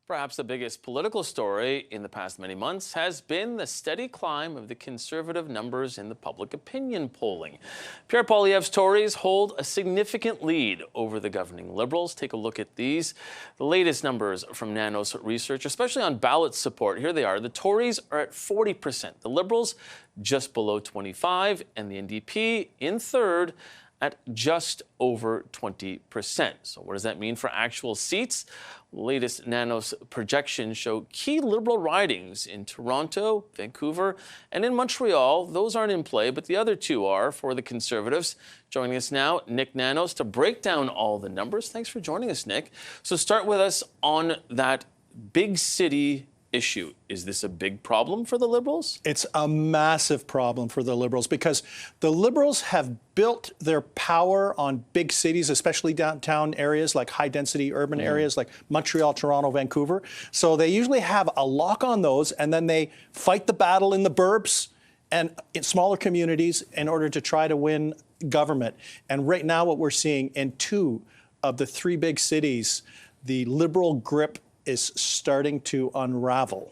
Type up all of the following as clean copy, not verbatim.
Perhaps the biggest political story in the past many months has been the steady climb of the Conservative numbers in the public opinion polling. Pierre Poilievre's Tories hold a significant lead over the governing Liberals. Take a look at these. The latest numbers from Nanos research, especially on ballot support. Here they are. The Tories are at 40%. The Liberals just below 25%, and the NDP in third at just over 20%. So what does that mean for actual seats? Latest Nanos projections show key Liberal ridings in Toronto, Vancouver, and in Montreal. Those aren't in play, but the other two are for the Conservatives. Joining us now, Nik Nanos, to break down all the numbers. Thanks for joining us, Nik. So start with us on that big city issue. Is this a big problem for the Liberals? It's a massive problem for the Liberals because the Liberals have built their power on big cities, especially downtown areas like high-density urban areas like Montreal, Toronto, Vancouver. So they usually have a lock on those, and then they fight the battle in the burbs and in smaller communities in order to try to win government. And right now what we're seeing in two of the three big cities, the Liberal grip is starting to unravel.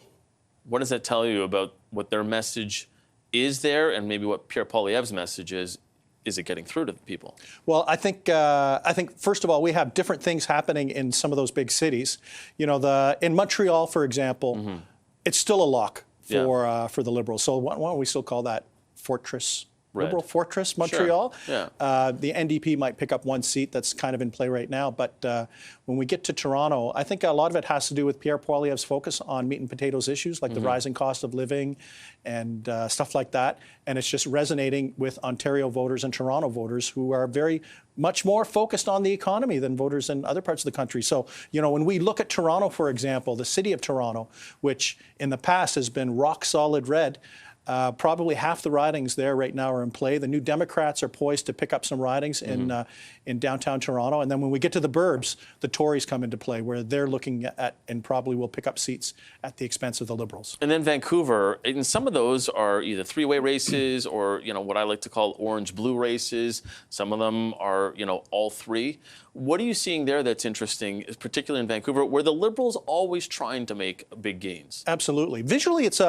What does that tell you about what their message is there, and maybe what Pierre Poilievre's message is? Is it getting through to the people? Well, I think first of all, we have different things happening in some of those big cities. You know, in Montreal, for example, it's still a lock for the Liberals. So why don't we still call that Fortress? Liberal Fortress, Montreal. Sure. Yeah. The NDP might pick up one seat that's kind of in play right now. But when we get to Toronto, I think a lot of it has to do with Pierre Poilievre's focus on meat and potatoes issues like the rising cost of living and stuff like that. And it's just resonating with Ontario voters and Toronto voters who are very much more focused on the economy than voters in other parts of the country. So, you know, when we look at Toronto, for example, the city of Toronto, which in the past has been rock solid red, probably half the ridings there right now are in play. The New Democrats are poised to pick up some ridings in downtown Toronto. And then when we get to the burbs, the Tories come into play, where they're looking at and probably will pick up seats at the expense of the Liberals. And then Vancouver, and some of those are either three-way races or, you know, what I like to call orange-blue races. Some of them are, you know, all three. What are you seeing there that's interesting, particularly in Vancouver, where the Liberals always trying to make big gains? Absolutely. Visually, it's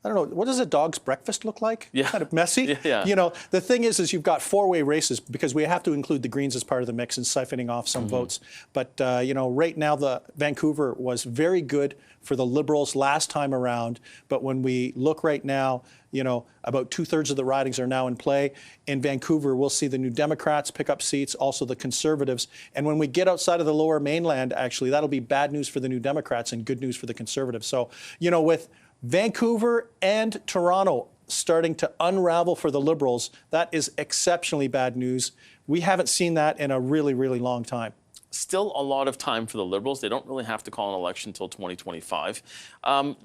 I don't know, what does a dog's breakfast look like? Yeah. Kind of messy. Yeah. You know, the thing is you've got four-way races because we have to include the Greens as part of the mix and siphoning off some votes. But, you know, right now the Vancouver was very good for the Liberals last time around. But when we look right now, you know, about two-thirds of the ridings are now in play. In Vancouver, we'll see the New Democrats pick up seats, also the Conservatives. And when we get outside of the Lower Mainland, actually, that'll be bad news for the New Democrats and good news for the Conservatives. So, you know, with Vancouver and Toronto starting to unravel for the Liberals, that is exceptionally bad news. We haven't seen that in a really, really long time. Still a lot of time for the Liberals. They don't really have to call an election until 2025.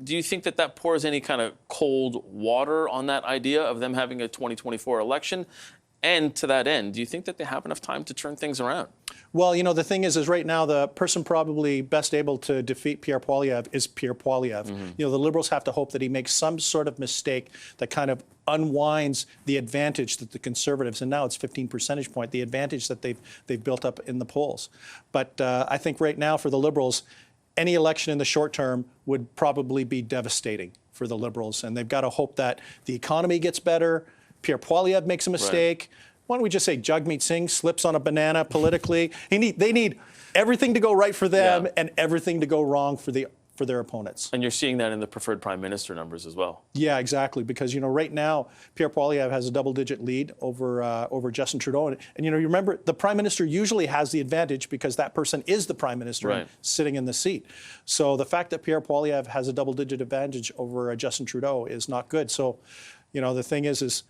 Do you think that that pours any kind of cold water on that idea of them having a 2024 election? And to that end, do you think that they have enough time to turn things around? Well, you know, the thing is right now the person probably best able to defeat Pierre Poilievre is Pierre Poilievre. You know, the Liberals have to hope that he makes some sort of mistake that kind of unwinds the advantage that the Conservatives, and now it's 15 percentage point, the advantage that they've built up in the polls. But I think right now for the Liberals, any election in the short term would probably be devastating for the Liberals, and they've got to hope that the economy gets better, Pierre Poilievre makes a mistake. Why don't we just say Jagmeet Singh slips on a banana politically? They need everything to go right for them and everything to go wrong for their opponents. And you're seeing that in the preferred prime minister numbers as well. Yeah, exactly. Because, you know, right now, Pierre Poilievre has a double-digit lead over Justin Trudeau. And, you know, you remember, the prime minister usually has the advantage because that person is the prime minister and sitting in the seat. So the fact that Pierre Poilievre has a double-digit advantage over Justin Trudeau is not good. So, you know, the thing is,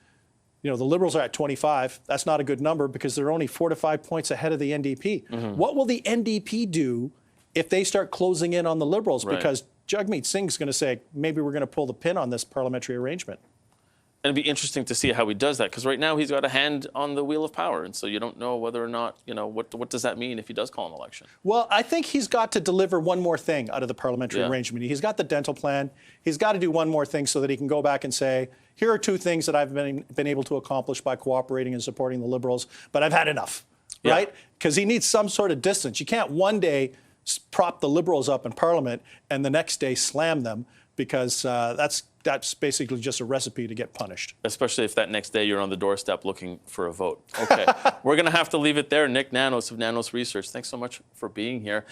you know, the Liberals are at 25. That's not a good number because they're only 4 to 5 points ahead of the NDP. What will the NDP do if they start closing in on the Liberals? Because Jagmeet Singh's going to say, maybe we're going to pull the pin on this parliamentary arrangement. And it'd be interesting to see how he does that, because right now he's got a hand on the wheel of power, and so you don't know whether or not, you know, what does that mean if he does call an election? Well, I think he's got to deliver one more thing out of the parliamentary arrangement. He's got the dental plan. He's got to do one more thing so that he can go back and say, here are two things that I've been able to accomplish by cooperating and supporting the Liberals, but I've had enough, right? Because he needs some sort of distance. You can't one day prop the Liberals up in Parliament and the next day slam them, because that's basically just a recipe to get punished. Especially if that next day you're on the doorstep looking for a vote. Okay, we're going to have to leave it there. Nik Nanos of Nanos Research, thanks so much for being here.